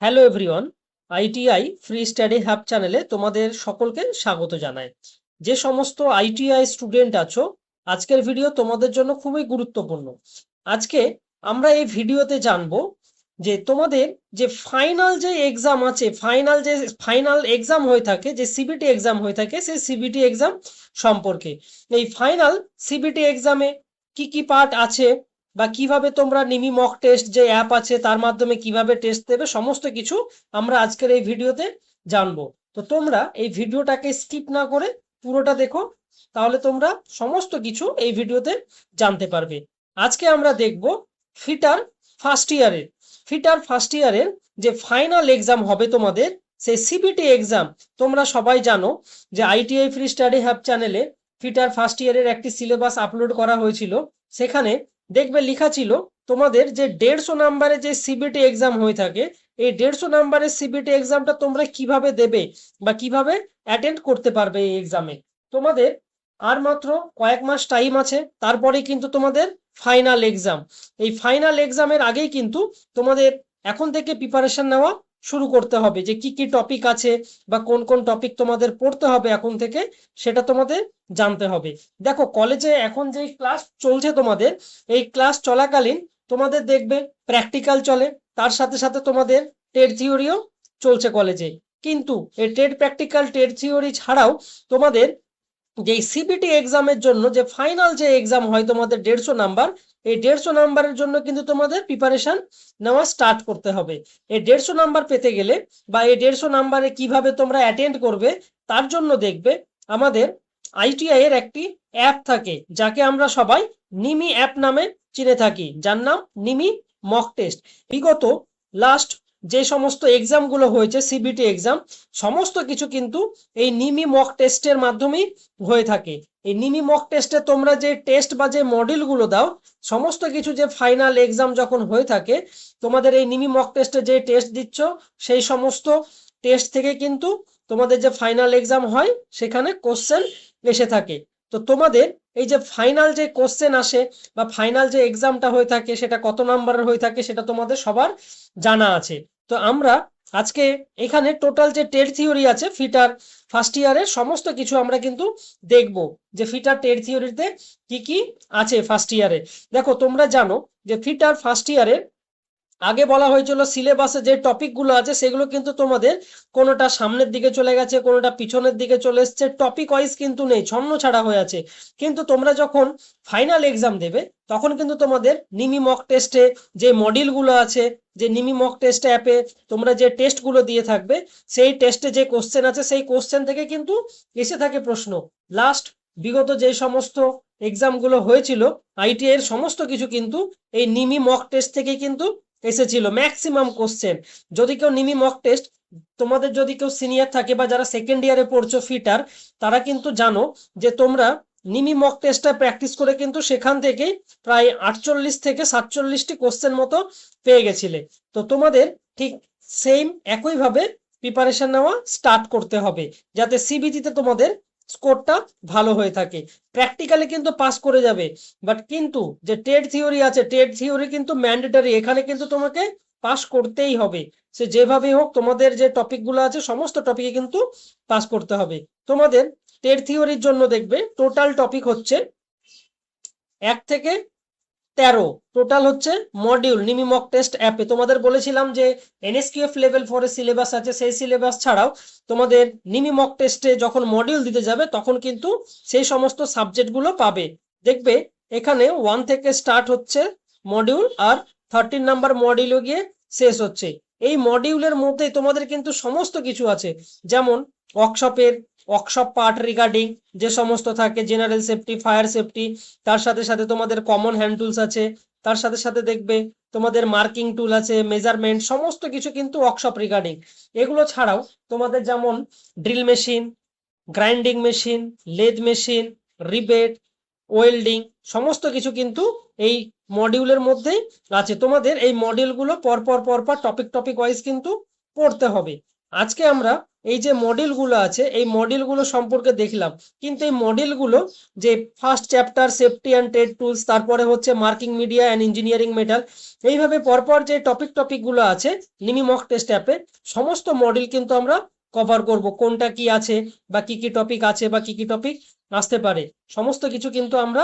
Hello everyone, ITI free study hub চ্যানেলে তোমাদের সকলকে স্বাগত জানাই। যে সমস্ত আইটিআই স্টুডেন্ট আছো, আজকের ভিডিও তোমাদের জন্য খুবই গুরুত্বপূর্ণ। আজকে আমরা এই ভিডিওতে জানবো যে তোমাদের যে ফাইনাল যে এক্সাম আছে, ফাইনাল এক্সাম হয়ে থাকে, যে সিবিটি এক্সাম হয়ে থাকে, সেই সিবিটি এক্সাম সম্পর্কে। এই ফাইনাল সিবিটি এক্সামে কি কি পার্ট আছে বা কিভাবে তোমরা নিমি মক টেস্ট যে অ্যাপ আছে তার মাধ্যমে কিভাবে টেস্ট দেবে, সমস্ত কিছু আমরা আজকের এই ভিডিওতে জানবো। তো তোমরা এই ভিডিওটাকে স্কিপ না করে পুরোটা দেখো, তাহলে তোমরা সমস্ত কিছু এই ভিডিওতে জানতে পারবে। আজকে আমরা দেখব ফিটার ফার্স্ট ইয়ারের যে ফাইনাল এক্সাম হবে তোমাদের, সেই সিবিটি এক্সাম। তোমরা সবাই জানো যে আইটিআই ফ্রি স্টাডি হাব চ্যানেলে ফিটার ফার্স্ট ইয়ারের একটি সিলেবাস আপলোড করা হয়েছিল। সেখানে দেখবে লেখা ছিল তোমাদের যে 150 নাম্বারে যে সিবিটি এক্সাম হয়ে থাকে, এই 150 নাম্বারের সিবিটি এক্সামটা তোমরা কিভাবে দেবে বা কিভাবে অ্যাটেন্ড করতে পারবে এই এক্সামে। তোমাদের আর মাত্র কয়েক মাস টাইম আছে, তারপরে কিন্তু তোমাদের ফাইনাল এক্সাম। এই ফাইনাল এক্সামের আগেই কিন্তু তোমাদের এখন থেকে প্রিপারেশন নেওয়া শুরু করতে হবে, যে কি কি টপিক আছে বা কোন কোন টপিক তোমাদের পড়তে হবে এখন থেকে, সেটা তোমাদের জানতে হবে। দেখো, কলেজে এখন যে ক্লাস চলছে তোমাদের, এই ক্লাস চলাকালীন তোমাদের দেখবে প্র্যাকটিক্যাল চলে, তার সাথে সাথে তোমাদের টেট থিওরিও চলছে কলেজে। কিন্তু এই টেট প্র্যাকটিক্যাল, টেট থিওরি ছাড়াও তোমাদের যে সিবিটি এক্সামের জন্য যে ফাইনাল যে এক্সাম হয় তোমাদের 150 নাম্বার, এই 150 নাম্বারের জন্য কিন্তু তোমাদের প্রিপারেশন নেওয়া স্টার্ট করতে হবে। এই 150 নাম্বার পেতে গেলে বা এই 150 নাম্বারে কিভাবে তোমরা অ্যাটেন্ড করবে, তার জন্য দেখবে আমাদের আইটিআই এর একটি অ্যাপ থাকে, যাকে আমরা সবাই নিমি অ্যাপ নামে চিনে থাকি, যার নাম নিমি মক টেস্ট। বিগত লাস্ট যে সমস্ত এক্সামগুলো হয়েছে সিবিটি এক্সাম, সমস্ত কিছু কিন্তু এই নিমি মক টেস্টের মাধ্যমেই হয়ে থাকে। এই নিমি মক টেস্টে তোমরা যে টেস্ট বা যে মডিউলগুলো দাও, সমস্ত কিছু যে ফাইনাল এক্সাম যখন হয়ে থাকে, তোমাদের এই নিমি মক টেস্টে যে টেস্ট দিচ্ছ, সেই সমস্ত টেস্ট থেকে কিন্তু তোমাদের যে ফাইনাল এক্সাম হয় সেখানে কোশ্চেন এসে থাকে। তো তোমাদের এই যে ফাইনাল যে কোশ্চেন আসে বা ফাইনাল যে এক্সামটা হয়ে থাকে, সেটা কত নাম্বারের হয়ে থাকে সেটা তোমাদের সবার জানা আছে। তো আমরা আজকে এখানে টোটাল যে টেট থিওরি আছে ফিটার ফার্স্ট ইয়ারের, সমস্ত কিছু আমরা কিন্তু দেখব যে ফিটার টেট থিওরিতে কি কি আছে ফার্স্ট ইয়ারে। দেখো, তোমরা জানো যে ফিটার ফার্স্ট ইয়ারে আগে বলা হয়েছিল সিলেবাসে যে টপিকগুলো আছে সেগুলো কিন্তু তোমাদের কোনোটা সামনের দিকে চলে গেছে, কোনোটা পিছনের দিকে চলে এসছে, টপিক ওয়াইজ কিন্তু নেই, ছন্ন ছাড়া হয়ে আছে। কিন্তু তোমরা যখন ফাইনাল এক্সাম দেবে, তখন কিন্তু তোমাদের নিমি মক টেস্টে যে মডিউলগুলো আছে, যে নিমি মক টেস্ট অ্যাপে তোমরা যে টেস্টগুলো দিয়ে থাকবে, সেই টেস্টে যে কোশ্চেন আছে সেই কোশ্চেন থেকে কিন্তু এসে থাকে প্রশ্ন। লাস্ট বিগত যে সমস্ত এক্সামগুলো হয়েছিল আইটিআই এর, সমস্ত কিছু কিন্তু এই নিমি মক টেস্ট থেকে কিন্তু এসেছিল ম্যাক্সিমাম কোশ্চেন। যদি কেউ নিমি মক টেস্ট, তোমাদের যদি কেউ সিনিয়র থাকে বা যারা সেকেন্ড ইয়ারে পড়ছো ফিটার, তারা কিন্তু জানো যে তোমরা নিমি মক টেস্টটা প্র্যাকটিস করে কিন্তু সেখান থেকেই প্রায় 48 থেকে 47টি কোশ্চেন মতো পেয়ে গেছিলে। তো তোমাদের ঠিক সেম একইভাবে প্রিপারেশন নেওয়া স্টার্ট করতে হবে, যাতে সিবিটিতে তোমাদের স্কোরটা ভালো হয়ে থাকে। প্র্যাকটিক্যালি কিন্তু পাস করে যাবে, বাট কিন্তু যে টেট থিওরি আছে, টেট থিওরি কিন্তু ম্যান্ডেটরি, এখানে কিন্তু তোমাকে পাস করতেই হবে। সে যেভাবেই হোক তোমাদের যে টপিকগুলো আছে সমস্ত টপিকে কিন্তু পাস করতে হবে। তোমাদের টেট থিওরির জন্য দেখবে টোটাল টপিক হচ্ছে 1 থেকে 13, টোটাল হচ্ছে মডিউল। নিমি মক টেস্ট অ্যাপে তোমাদের বলেছিলাম যে এনএসকিউএফ লেভেল 4 এর সিলেবাস আছে, সেই সিলেবাস ছাড়াও তোমাদের নিমি মক টেস্টে যখন মডিউল দিতে যাবে তখন কিন্তু সেই সমস্ত সাবজেক্টগুলো পাবে। দেখবে এখানে 1 থেকে স্টার্ট হচ্ছে মডিউল, আর 13 নাম্বার মডিউলে গিয়ে শেষ হচ্ছে। এই মডিউলের মধ্যে তোমাদের কিন্তু সমস্ত কিছু আছে, যেমন ওয়ার্কশপ পার্ট রিগার্ডিং যে সমস্ত থাকে, জেনারেল সেফটি, ফায়ার সেফটি, তার সাথে সাথে তোমাদের কমন হ্যান্ড টুলস আছে, তার সাথে সাথে দেখবে তোমাদের মার্কিং টুল আছে, মেজারমেন্ট, সমস্ত কিছু কিন্তু ওয়ার্কশপ রিগার্ডিং। এগুলো ছাড়াও তোমাদের যেমন drill machine, grinding machine, lathe machine, rebate, welding, সমস্ত কিছু কিন্তু এই মডিউলের মধ্যেই আছে। তোমাদের এই মডিউলগুলো পরপর টপিক ওয়াইজ কিন্তু পড়তে হবে। আজকে আমরা এই যে মডিউলগুলো আছে এই মডিউলগুলো সম্পর্কে দেখলাম, কিন্তু এই মডিউলগুলো যে first chapter safety and trade tools, তারপরে হচ্ছে marking media and engineering metal, এইভাবে পরপর যে টপিকগুলো আছে নিমি মক টেস্ট অ্যাপে সমস্ত মডিউল কিন্তু আমরা কভার করব, কোনটা কি আছে বা কি কি টপিক আছে বা কি কি টপিক আসতে পারে, সমস্ত কিছু কিন্তু আমরা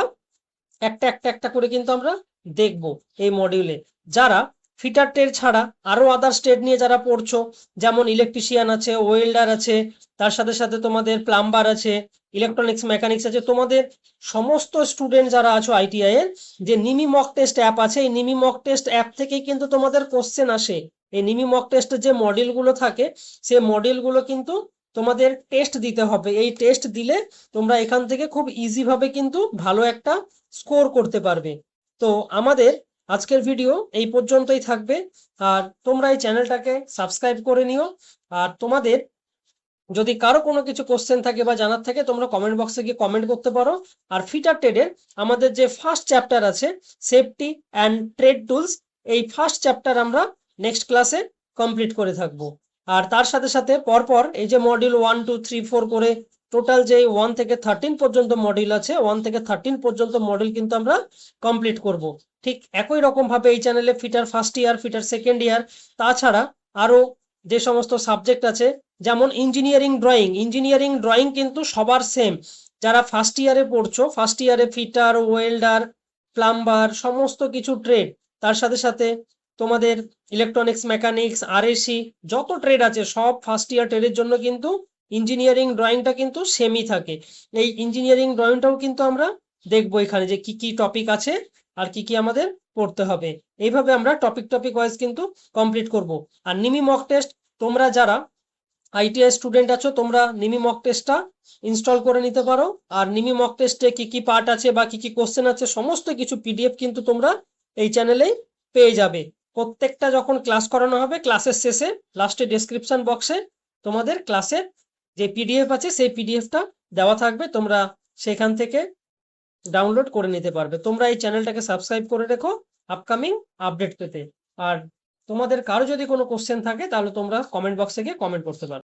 একটা একটা একটা করে কিন্তু আমরা দেখব এই মডিউলে। যারা ফিটার ট্রেড ছাড়া আরো আদার্স ট্রেড নিয়ে যারা পড়ছো, যেমন ইলেকট্রিশিয়ান আছে, ওয়েল্ডার আছে, তার সাথে সাথে তোমাদের প্লাম্বার আছে, ইলেকট্রনিক্স মেকানিক্স আছে, তোমাদের সমস্ত স্টুডেন্ট যারা আছো আইটিআই এর, যে নিমি মক টেস্ট অ্যাপ আছে এই নিমি মক টেস্ট অ্যাপ থেকেই কিন্তু তোমাদের কোশ্চেন আসে। এই নিমি মক টেস্টের যে মডিউলগুলো থাকে সেই মডিউলগুলো কিন্তু তোমাদের টেস্ট দিতে হবে, এই টেস্ট দিলে তোমরা এখান থেকে খুব ইজি ভাবে কিন্তু ভালো একটা স্কোর করতে পারবে। তো আমাদের আজকের ভিডিও এই পর্যন্তই থাকবে, আর তোমরা এই চ্যানেলটাকে সাবস্ক্রাইব করে নিও। আর তোমাদের যদি কারো কোনো কিছু কোশ্চেন থাকে বা জানার থাকে তোমরা কমেন্ট বক্সে গিয়ে কমেন্ট করতে পারো। আর ফিটার ট্রেডের আমাদের যে ফার্স্ট চ্যাপ্টার আছে সেফটি অ্যান্ড ট্রেড টুলস, এই ফার্স্ট চ্যাপ্টার আমরা নেক্সট ক্লাসে কমপ্লিট করে থাকবো। আর তার সাথে সাথে পরপর এই যে মডিউল 1 2 3 4 করে টোটাল যে 1 থেকে 13 পর্যন্ত মডিউল আছে 1 থেকে 13 পর্যন্ত মডিউল কিন্তু আমরা কমপ্লিট করব। ঠিক একই রকম ভাবে এই চ্যানেলে fitter first year, fitter second year, তাছাড়া আরো যে সমস্ত সাবজেক্ট আছে, যেমন ইঞ্জিনিয়ারিং ড্রয়িং কিন্তু সবার সেম। যারা ফার্স্ট ইয়ারে পড়ছো, ফার্স্ট ইয়ারে ফিটার, ওয়েল্ডার, প্লাম্বার, সমস্ত কিছু ট্রেড, তার সাথে সাথে তোমাদের ইলেকট্রনিক্স মেকানিক্স আরএসি যত ট্রেড আছে সব ফার্স্ট ইয়ার ট্রেডের জন্য কিন্তু ইঞ্জিনিয়ারিং ড্রয়িংটা কিন্তু সেমই থাকে। এই ইঞ্জিনিয়ারিং ড্রয়িংটাও কিন্তু আমরা দেখবো এখানে যে কি কি টপিক আছে আর কি কি আমাদের পড়তে হবে। এইভাবে আমরা টপিক ওয়াইজ কিন্তু কমপ্লিট করব। আর নিমি মক টেস্ট তোমরা যারা আইটিআই স্টুডেন্ট আছো তোমরা নিমি মক টেস্টটা ইনস্টল করে নিতে পারো। আর নিমি মক টেস্টে কি কি পার্ট আছে বা কি কি কোশ্চেন আছে সমস্ত কিছু পিডিএফ কিন্তু তোমরা এই চ্যানেলেই পেয়ে যাবে। প্রত্যেকটা যখন ক্লাস করানো হবে ক্লাসের শেষে লাস্টে ডেসক্রিপশন বক্সে তোমাদের ক্লাসের যে পিডিএফ আছে সেই পিডিএফটা দেওয়া থাকবে, তোমরা সেখান থেকে ডাউনলোড করে নিতে পারবে। তোমরা এই চ্যানেলটাকে সাবস্ক্রাইব করে রেখো আপকামিং আপডেট পেতে। আর তোমাদের কারো যদি কোনো কোশ্চেন থাকে তাহলে তোমরা কমেন্ট বক্সে গিয়ে কমেন্ট করতে পারো।